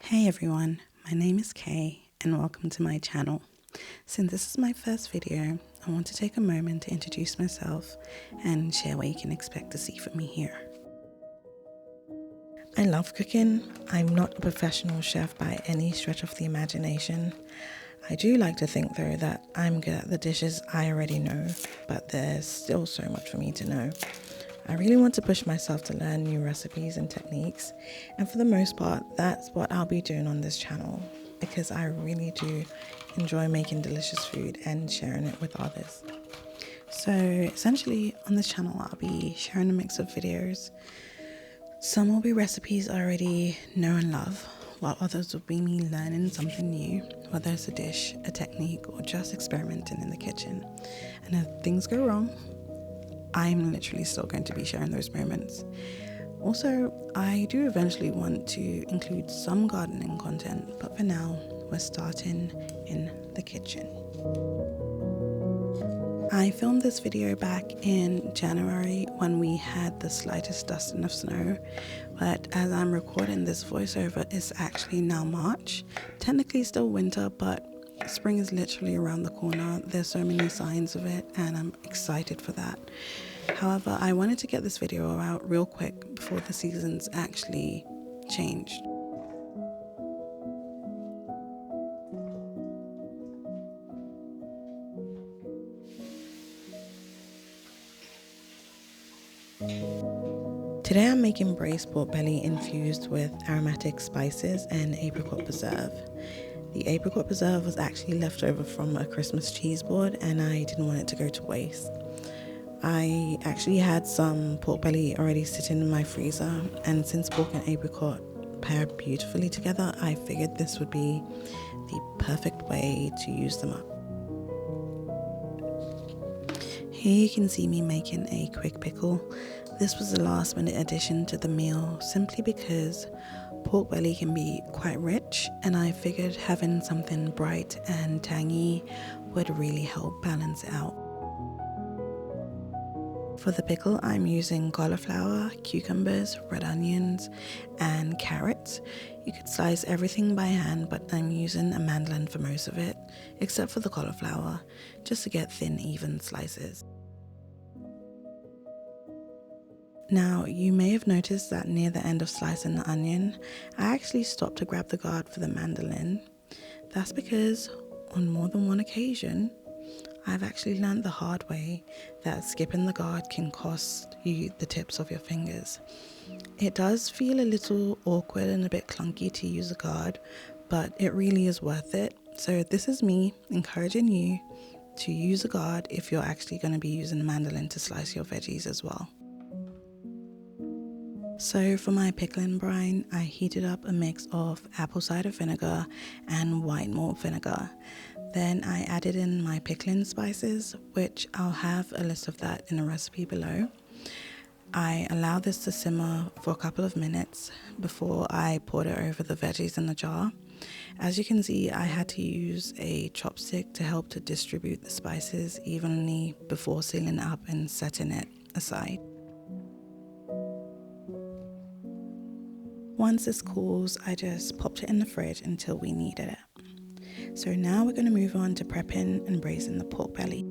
Hey everyone, my name is Kay and welcome to my channel. Since this is my first video, I want to take a moment to introduce myself and share what you can expect to see from me here. I love cooking. I'm not a professional chef by any stretch of the imagination. I do like to think though that I'm good at the dishes I already know, but there's still so much for me to know. I really want to push myself to learn new recipes and techniques, and for the most part, that's what I'll be doing on this channel because I really do enjoy making delicious food and sharing it with others. So essentially on this channel, I'll be sharing a mix of videos. Some will be recipes I already know and love, while others will be me learning something new, whether it's a dish, a technique, or just experimenting in the kitchen. And if things go wrong, I'm literally still going to be sharing those moments. Also, I do eventually want to include some gardening content, but for now, we're starting in the kitchen. I filmed this video back in January when we had the slightest dusting of snow, but as I'm recording this voiceover, it's actually now March. Technically still winter, but spring is literally around the corner. There's so many signs of it and I'm excited for that. However, I wanted to get this video out real quick before the seasons actually changed. Today I'm making braised pork belly infused with aromatic spices and apricot preserve. The apricot preserve was actually left over from a Christmas cheese board and I didn't want it to go to waste. I actually had some pork belly already sitting in my freezer, and since pork and apricot pair beautifully together, I figured this would be the perfect way to use them up. Here you can see me making a quick pickle. This was a last minute addition to the meal simply because pork belly can be quite rich and I figured having something bright and tangy would really help balance it out. For the pickle, I'm using cauliflower, cucumbers, red onions, and carrots. You could slice everything by hand, but I'm using a mandolin for most of it, except for the cauliflower, just to get thin, even slices. Now, you may have noticed that near the end of slicing the onion, I actually stopped to grab the guard for the mandolin. That's because on more than one occasion, I've actually learned the hard way that skipping the guard can cost you the tips of your fingers. It does feel a little awkward and a bit clunky to use a guard, but it really is worth it. So this is me encouraging you to use a guard if you're actually going to be using a mandolin to slice your veggies as well. So for my pickling brine, I heated up a mix of apple cider vinegar and white malt vinegar. Then I added in my pickling spices, which I'll have a list of that in a recipe below. I allowed this to simmer for a couple of minutes before I poured it over the veggies in the jar. As you can see, I had to use a chopstick to help to distribute the spices evenly before sealing it up and setting it aside. Once this cools, I just popped it in the fridge until we needed it. So now we're going to move on to prepping and braising the pork belly.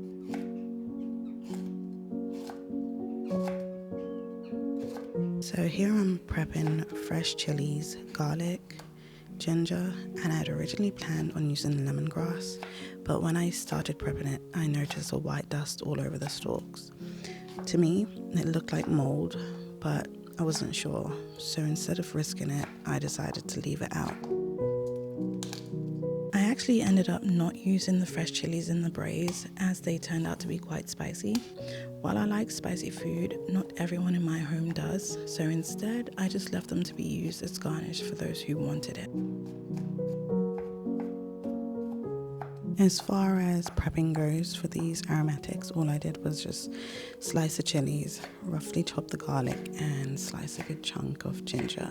So here I'm prepping fresh chilies, garlic, ginger, and I had originally planned on using lemongrass, but when I started prepping it, I noticed a white dust all over the stalks. To me, it looked like mold, but I wasn't sure, so instead of risking it, I decided to leave it out. I actually ended up not using the fresh chilies in the braise as they turned out to be quite spicy. While I like spicy food, not everyone in my home does, so instead I just left them to be used as garnish for those who wanted it. As far as prepping goes for these aromatics, all I did was just slice the chilies, roughly chop the garlic, and slice a good chunk of ginger.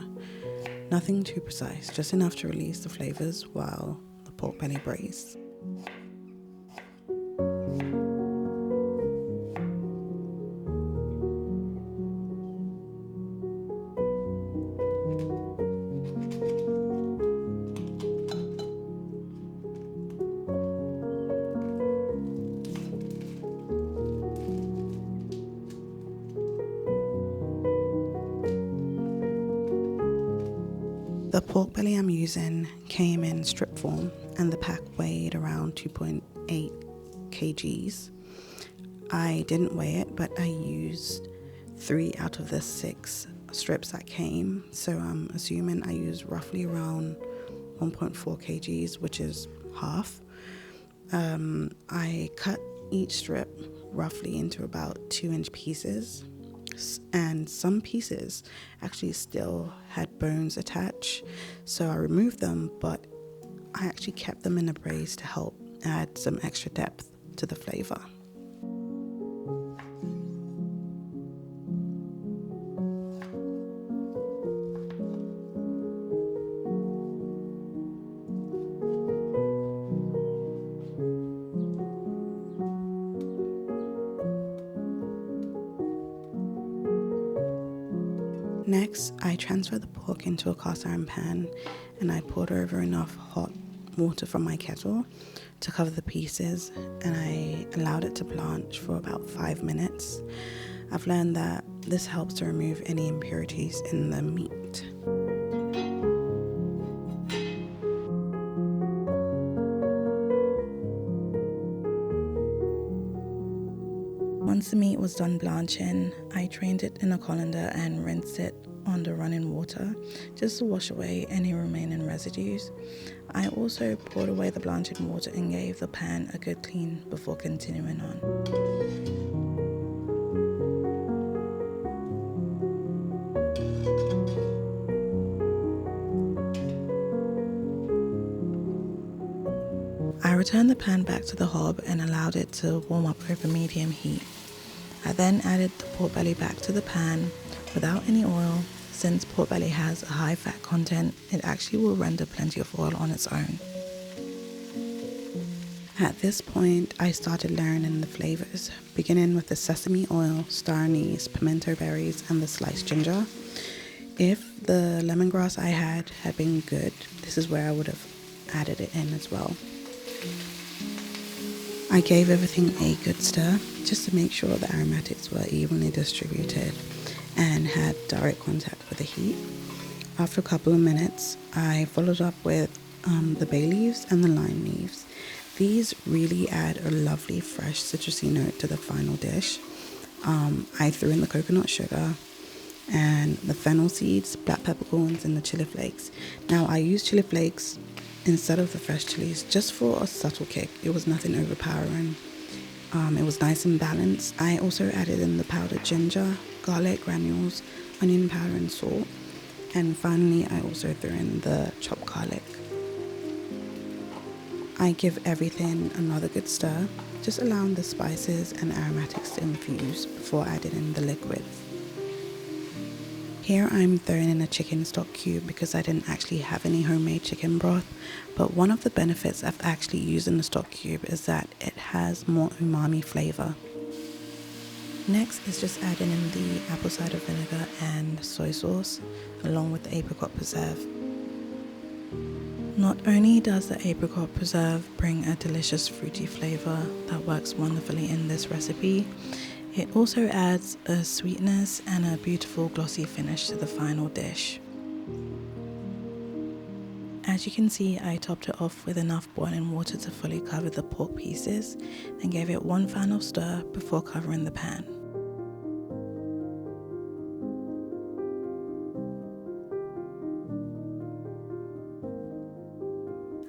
Nothing too precise, just enough to release the flavors while the pork belly braised. The pork belly I'm using came in strip form and the pack weighed around 2.8 kgs. I didn't weigh it, but I used 3 out of the 6 strips that came, so I'm assuming I used roughly around 1.4 kgs, which is half. I cut each strip roughly into about 2-inch pieces, and some pieces actually still had bones attached, so I removed them, but I actually kept them in a braise to help add some extra depth to the flavor. Next, I transferred the pork into a cast iron pan and I poured over enough hot water from my kettle to cover the pieces, and I allowed it to blanch for about 5 minutes. I've learned that this helps to remove any impurities in the meat. Once the meat was done blanching, I drained it in a colander and rinsed it under running water just to wash away any remaining residues. I also poured away the blanching water and gave the pan a good clean before continuing on. I returned the pan back to the hob and allowed it to warm up over medium heat. I then added the pork belly back to the pan without any oil. Since pork belly has a high fat content, it actually will render plenty of oil on its own. At this point, I started learning the flavors, beginning with the sesame oil, star anise, pimento berries, and the sliced ginger. If the lemongrass I had been good, this is where I would have added it in as well. I gave everything a good stir just to make sure the aromatics were evenly distributed and had direct contact with the heat. After a couple of minutes, I followed up with the bay leaves and the lime leaves. These really add a lovely fresh citrusy note to the final dish. I threw in the coconut sugar and the fennel seeds, black peppercorns, and the chili flakes. Now I use chili flakes instead of the fresh chilies just for a subtle kick. It was nothing overpowering. It was nice and balanced. I also added in the powdered ginger, garlic granules, onion powder, and salt. And finally, I also threw in the chopped garlic. I give everything another good stir, just allowing the spices and aromatics to infuse before adding in the liquid. Here I'm throwing in a chicken stock cube because I didn't actually have any homemade chicken broth, but one of the benefits of actually using the stock cube is that it has more umami flavor. Next is just adding in the apple cider vinegar and soy sauce along with the apricot preserve. Not only does the apricot preserve bring a delicious fruity flavor that works wonderfully in this recipe, it also adds a sweetness and a beautiful glossy finish to the final dish. As you can see, I topped it off with enough boiling water to fully cover the pork pieces, then gave it one final stir before covering the pan.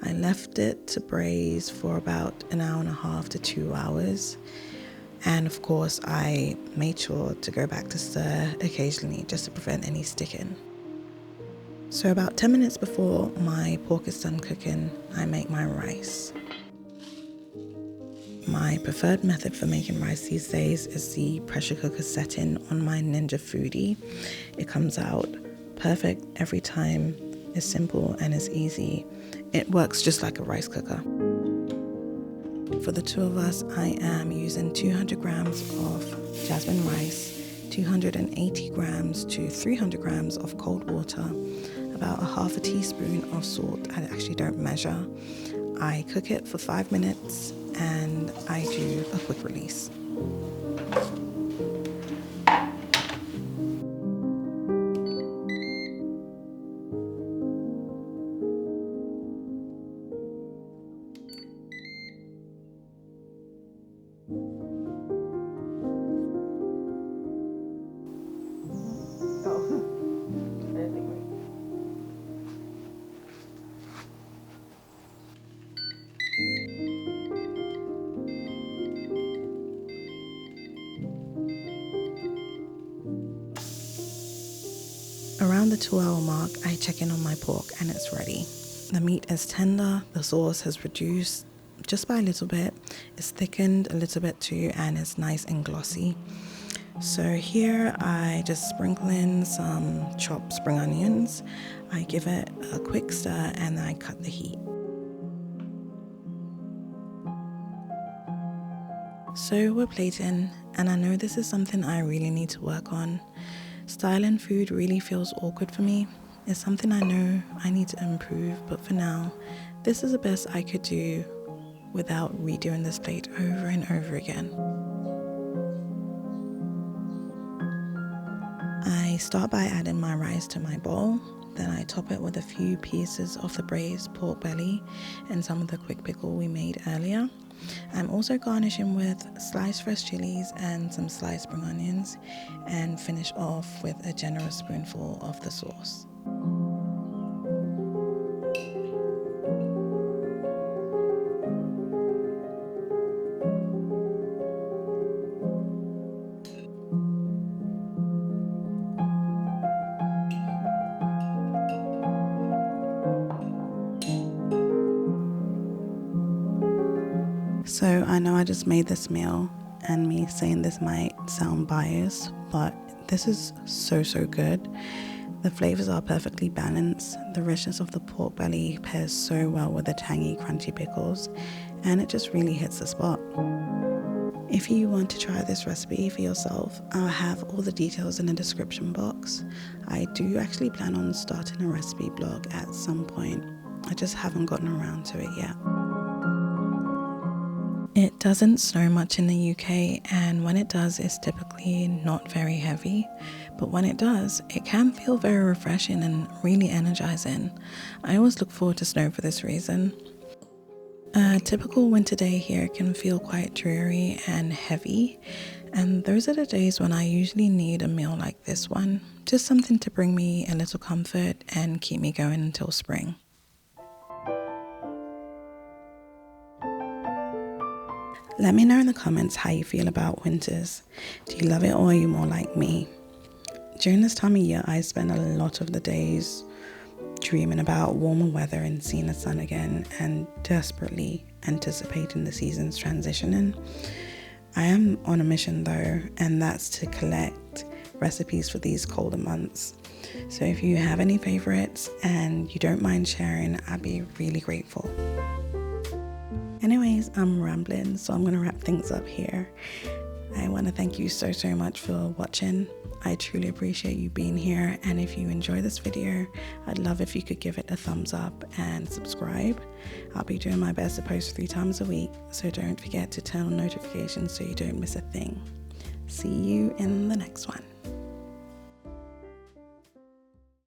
I left it to braise for about an hour and a half to 2 hours. And of course, I made sure to go back to stir occasionally just to prevent any sticking. So about 10 minutes before my pork is done cooking, I make my rice. My preferred method for making rice these days is the pressure cooker setting on my Ninja Foodie. It comes out perfect every time. It's simple and it's easy. It works just like a rice cooker. For the two of us, I am using 200 grams of jasmine rice, 280 grams to 300 grams of cold water, about a half a teaspoon of salt. I actually don't measure. I cook it for 5 minutes and I do a quick release. the 2-hour mark, I check in on my pork and it's ready. The meat is tender, the sauce has reduced just by a little bit, it's thickened a little bit too, and it's nice and glossy. So here I just sprinkle in some chopped spring onions, I give it a quick stir and I cut the heat. So we're plating, and I know this is something I really need to work on. Styling food really feels awkward for me. It's something I know I need to improve, but for now, this is the best I could do without redoing this plate over and over again. I start by adding my rice to my bowl, then I top it with a few pieces of the braised pork belly and some of the quick pickle we made earlier. I'm also garnishing with sliced fresh chilies and some sliced spring onions, and finish off with a generous spoonful of the sauce. So I know I just made this meal, and me saying this might sound biased, but this is so good. The flavors are perfectly balanced. The richness of the pork belly pairs so well with the tangy, crunchy pickles, and it just really hits the spot. If you want to try this recipe for yourself, I'll have all the details in the description box. I do actually plan on starting a recipe blog at some point. I just haven't gotten around to it yet. It doesn't snow much in the UK, and when it does, it's typically not very heavy. But when it does, it can feel very refreshing and really energizing. I always look forward to snow for this reason. A typical winter day here can feel quite dreary and heavy, and those are the days when I usually need a meal like this one, just something to bring me a little comfort and keep me going until spring. Let me know in the comments how you feel about winters. Do you love it, or are you more like me? During this time of year, I spend a lot of the days dreaming about warmer weather and seeing the sun again, and desperately anticipating the season's transitioning. I am on a mission though, and that's to collect recipes for these colder months. So if you have any favorites and you don't mind sharing, I'd be really grateful. Anyways, I'm rambling, so I'm going to wrap things up here. I want to thank you so much for watching. I truly appreciate you being here, and if you enjoy this video, I'd love if you could give it a thumbs up and subscribe. I'll be doing my best to post 3 times a week, so don't forget to turn on notifications so you don't miss a thing. See you in the next one.